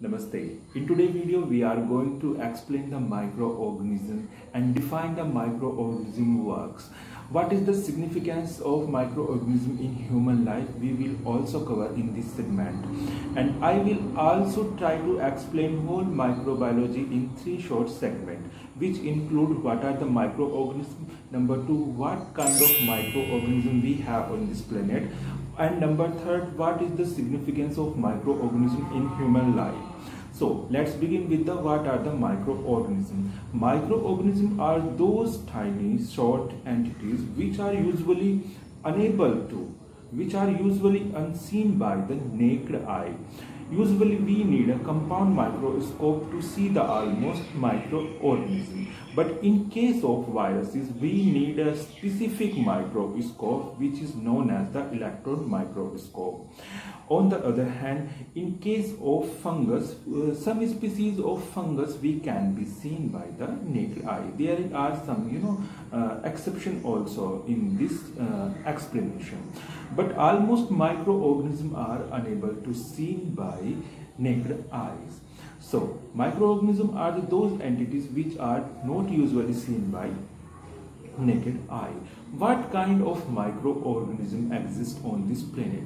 Namaste. In today's video, we are going to explain the microorganism and define the microorganism works. What is the significance of microorganism in human life? We will also cover in this segment. And I will also try to explain whole microbiology in 3 short segments, which include what are the microorganisms, number 2, what kind of microorganism we have on this planet, and number 3, what is the significance of microorganism in human life. So let's begin with the what are the microorganisms. Microorganisms are those tiny short entities which are usually unseen by the naked eye. Usually we need a compound microscope to see the almost microorganism. But in case of viruses, we need a specific microscope which is known as the electron microscope. On the other hand, in case of fungus, some species of fungus we can be seen by the naked eye. There are some exception also in this explanation. But almost microorganisms are unable to seen by naked eyes. So microorganisms are those entities which are not usually seen by naked eye. What kind of microorganism exists on this planet?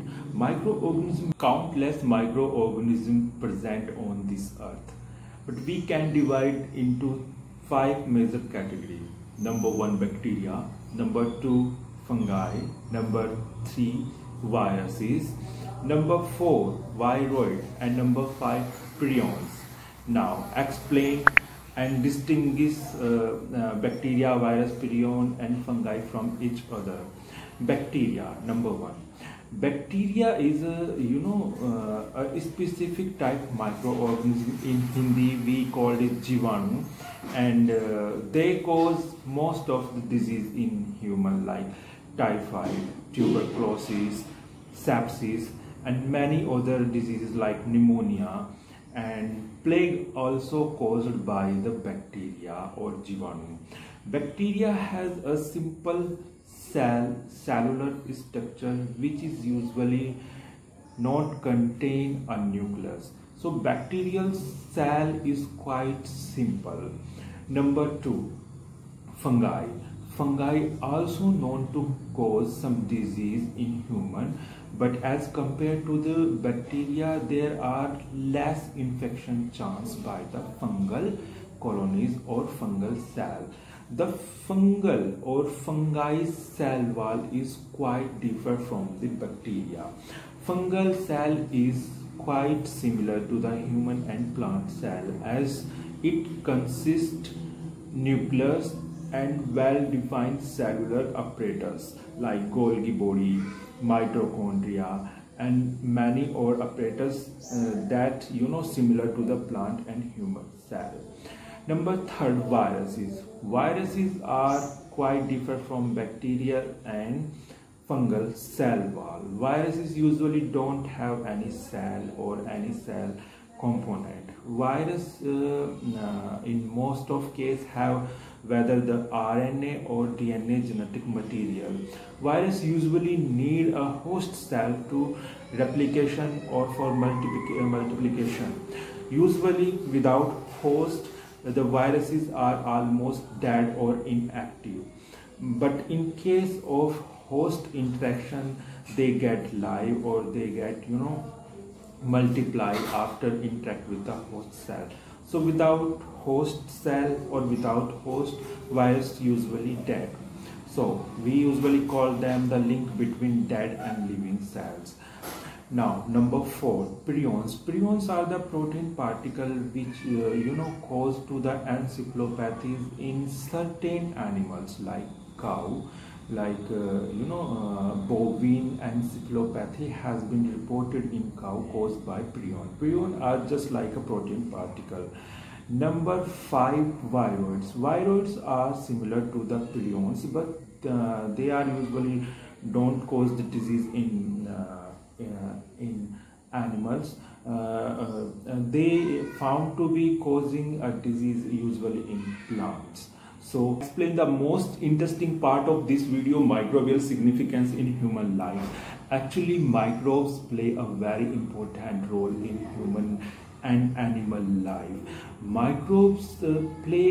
Countless microorganisms present on this earth. But we can divide into 5 major categories. Number 1, bacteria. Number 2, fungi. Number 3, viruses. Number 4, viroid. And number 5, prions. Now explain and distinguish bacteria, virus, prion and fungi from each other. Bacteria, number 1. Bacteria is a specific type of microorganism. In Hindi we call it jivanu, and they cause most of the disease in human, like typhoid, tuberculosis, sepsis and many other diseases like pneumonia, and plague also caused by the bacteria or jivanu. Bacteria has a simple cellular structure which is usually not contain a nucleus. So bacterial cell is quite simple. Number 2, fungi. Fungi also known to cause some disease in human, but as compared to the bacteria, there are less infection chance by the fungal colonies or fungal cell. The fungal or fungi cell wall is quite different from the bacteria. Fungal cell is quite similar to the human and plant cell, as it consists nucleus and well-defined cellular apparatus like Golgi body, mitochondria and many other apparatus that similar to the plant and human cell. Number 3, viruses. Viruses are quite different from bacteria and fungal cell wall. Viruses usually don't have any cell or any cell component. Virus in most of cases have whether the RNA or DNA genetic material. Virus usually need a host cell to replication or for multiplication. Usually without host, the viruses are almost dead or inactive. But in case of host interaction, they get live or they get multiply after interact with the host cell. So without host cell or without host, virus usually dead. So we usually call them the link between dead and living cells. Now number 4, prions. Prions are the protein particles which cause to the encephalopathies in certain animals like cow, like bovine encephalopathy has been reported in cow caused by prion. Prion are just like a protein particle. Number 5, viroids. Viroids are similar to the prions, but they are usually don't cause the disease in animals. They found to be causing a disease usually in plants. So explain the most interesting part of this video, microbial significance in human life. Actually, microbes play a very important role in human and animal life. Microbes play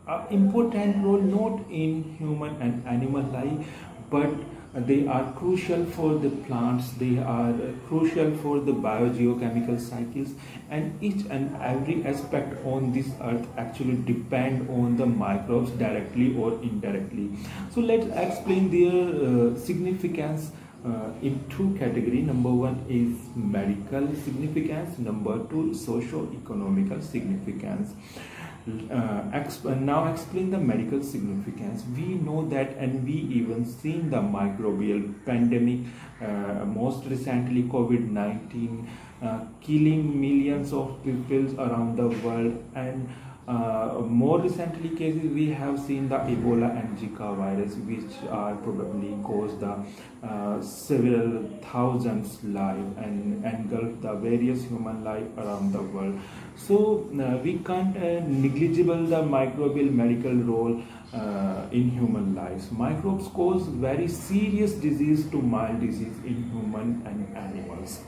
an important role not in human and animal life, but they are crucial for the plants, they are crucial for the biogeochemical cycles, and each and every aspect on this earth actually depend on the microbes directly or indirectly. So let's explain their significance in two categories. Number one is medical significance, number two socio-economical significance. Now explain the medical significance. We know that, and we even seen the microbial pandemic, most recently COVID-19, killing millions of people around the world, and more recently cases we have seen the Ebola and Zika virus, which are probably caused the several thousands life and engulf the various human life around the world. So we can't negligible the microbial medical role in human lives. Microbes cause very serious disease to mild disease in human and animals.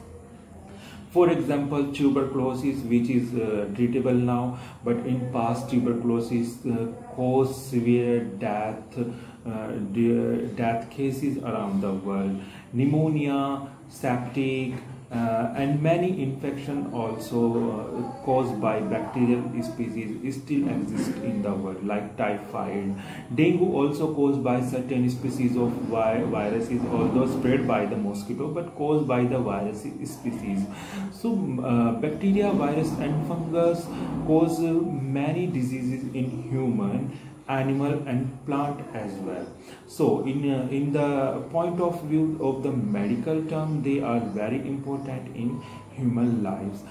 For example, tuberculosis, which is treatable now, but in past tuberculosis caused severe death cases around the world. Pneumonia, septic, and many infections also caused by bacterial species still exist in the world, like typhoid. Dengue also caused by certain species of viruses, although spread by the mosquito, but caused by the virus species. So bacteria, virus and fungus cause many diseases in human, animal and plant as well. So in the point of view of the medical term, they are very important in human lives.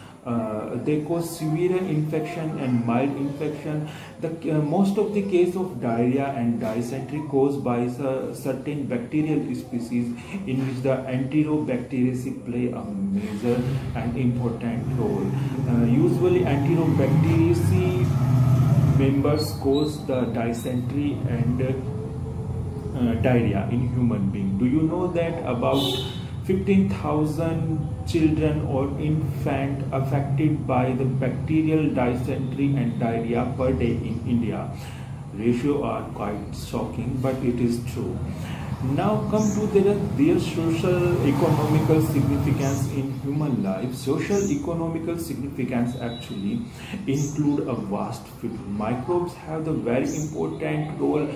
They cause severe infection and mild infection. Most of the case of diarrhea and dysentery caused by certain bacterial species, in which the Enterobacteriaceae play a major and important role. Usually Enterobacteriaceae members cause the dysentery and diarrhea in human being. Do you know that about 15,000 children or infant affected by the bacterial dysentery and diarrhea per day in India? Ratio are quite shocking, but it is true. Now come to their social economical significance in human life. Social economical significance actually include a vast field. Microbes have the very important role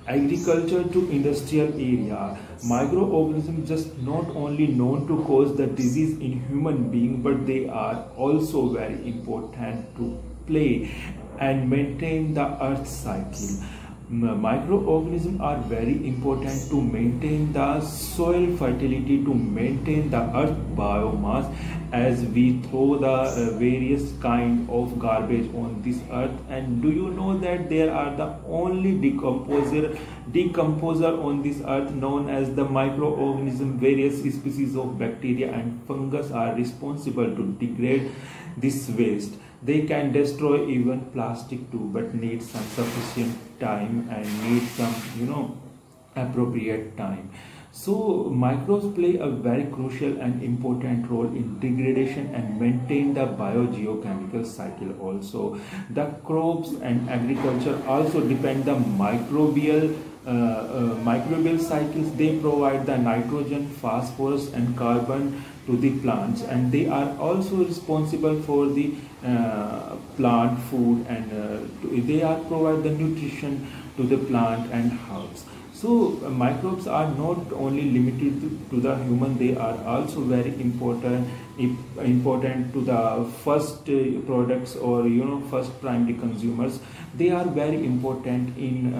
agriculture to industrial area. Microorganisms just not only known to cause the disease in human being, but they are also very important to play and maintain the earth cycle. Microorganisms are very important to maintain the soil fertility, to maintain the earth biomass, as we throw the various kind of garbage on this earth. And do you know that there are the only decomposer on this earth known as the microorganism? Various species of bacteria and fungus are responsible to degrade this waste. They can destroy even plastic too, but need some sufficient time and need some appropriate time. So microbes play a very crucial and important role in degradation and maintain the biogeochemical cycle also. The crops and agriculture also depend the microbial cycles. They provide the nitrogen, phosphorus and carbon to the plants, and they are also responsible for the plant food, and they are provide the nutrition to the plant and herbs. So microbes are not only limited to the human, they are also very important to the first products or first primary consumers. They are very important in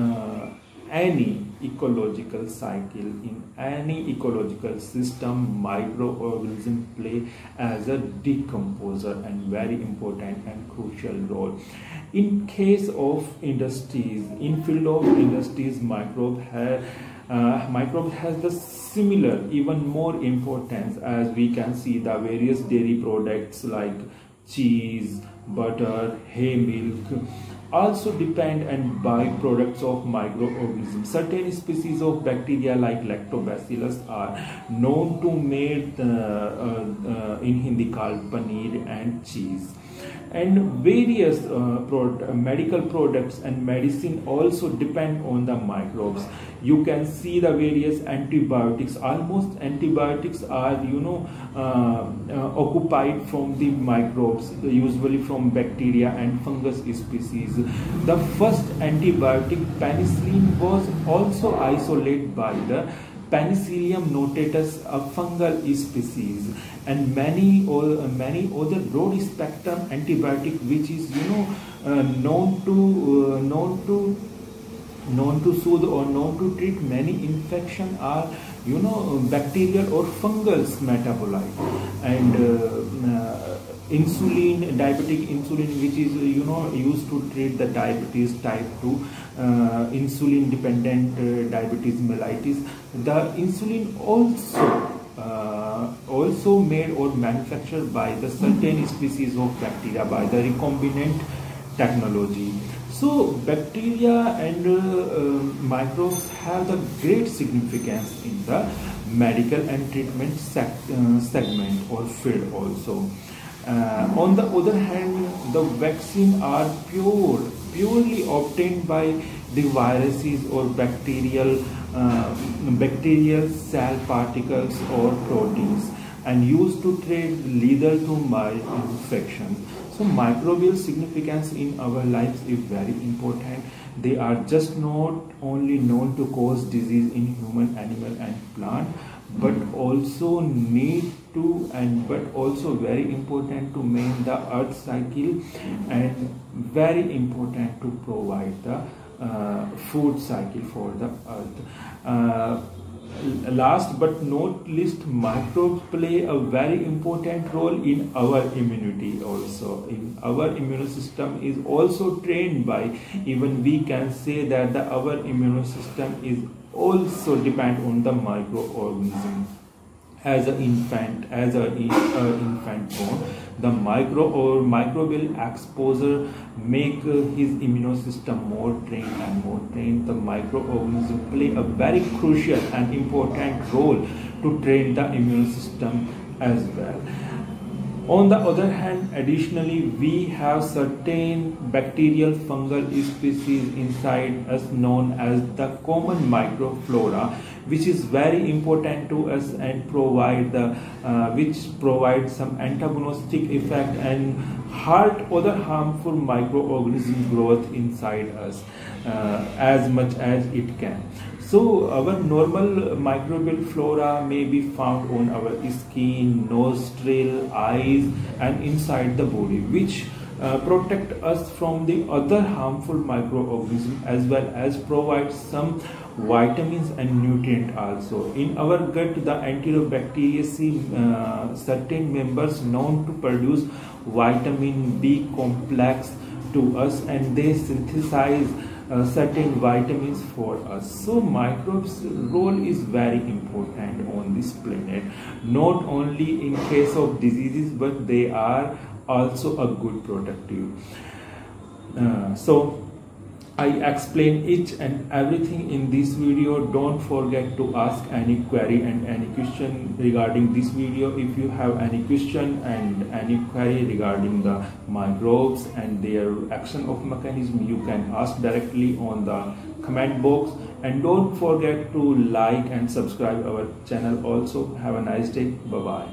any ecological cycle, in any ecological system. Microorganisms play as a decomposer and very important and crucial role. In case of industries, in field of industries, microbe has the similar, even more importance, as we can see the various dairy products like cheese, butter, hay milk also depend and byproducts of microorganisms. Certain species of bacteria like lactobacillus are known to made in Hindi called paneer and cheese. And various medical products and medicine also depend on the microbes. You can see the various antibiotics. Almost antibiotics are occupied from the microbes, usually from bacteria and fungus species. The first antibiotic, penicillin, was also isolated by the Penicillium notatus, a fungal species, and many other broad spectrum antibiotic which is known to soothe or known to treat many infection are bacterial or fungal metabolite. And insulin, diabetic insulin, which is used to treat the diabetes type 2, insulin dependent diabetes mellitus. The insulin also made or manufactured by the certain species of bacteria by the recombinant technology. So bacteria and microbes have the great significance in the medical and treatment segment or field also. On the other hand, the vaccine are purely obtained by the viruses or bacterial cell particles or proteins and used to treat lethal to mild infections. So microbial significance in our lives is very important. They are just not only known to cause disease in human, animal and plant, but also very important to maintain the earth cycle and very important to provide the food cycle for the earth. Last but not least, microbes play a very important role in our immunity also. Our immune system is also trained by, even we can say that our immune system is also depend on the microorganism. As an infant born, the microbial exposure make his immune system more trained and more trained. The microorganism play a very crucial and important role to train the immune system as well. On the other hand, additionally, we have certain bacterial fungal species inside us known as the common microflora, which is very important to us and which provides some antagonistic effect and halt other harmful microorganism growth inside us as much as it can. So our normal microbial flora may be found on our skin, nostril, eyes and inside the body, which protect us from the other harmful microorganisms as well as provide some vitamins and nutrient also. In our gut, the Enterobacteriaceae, certain members known to produce vitamin B complex to us, and they synthesize certain vitamins for us. So microbes role is very important on this planet, not only in case of diseases, but they are also a good protective. So I explain each and everything in this video. Don't forget to ask any query and any question regarding this video. If you have any question and any query regarding the microbes and their action of mechanism, you can ask directly on the comment box. And don't forget to like and subscribe our channel also. Have a nice day. Bye bye.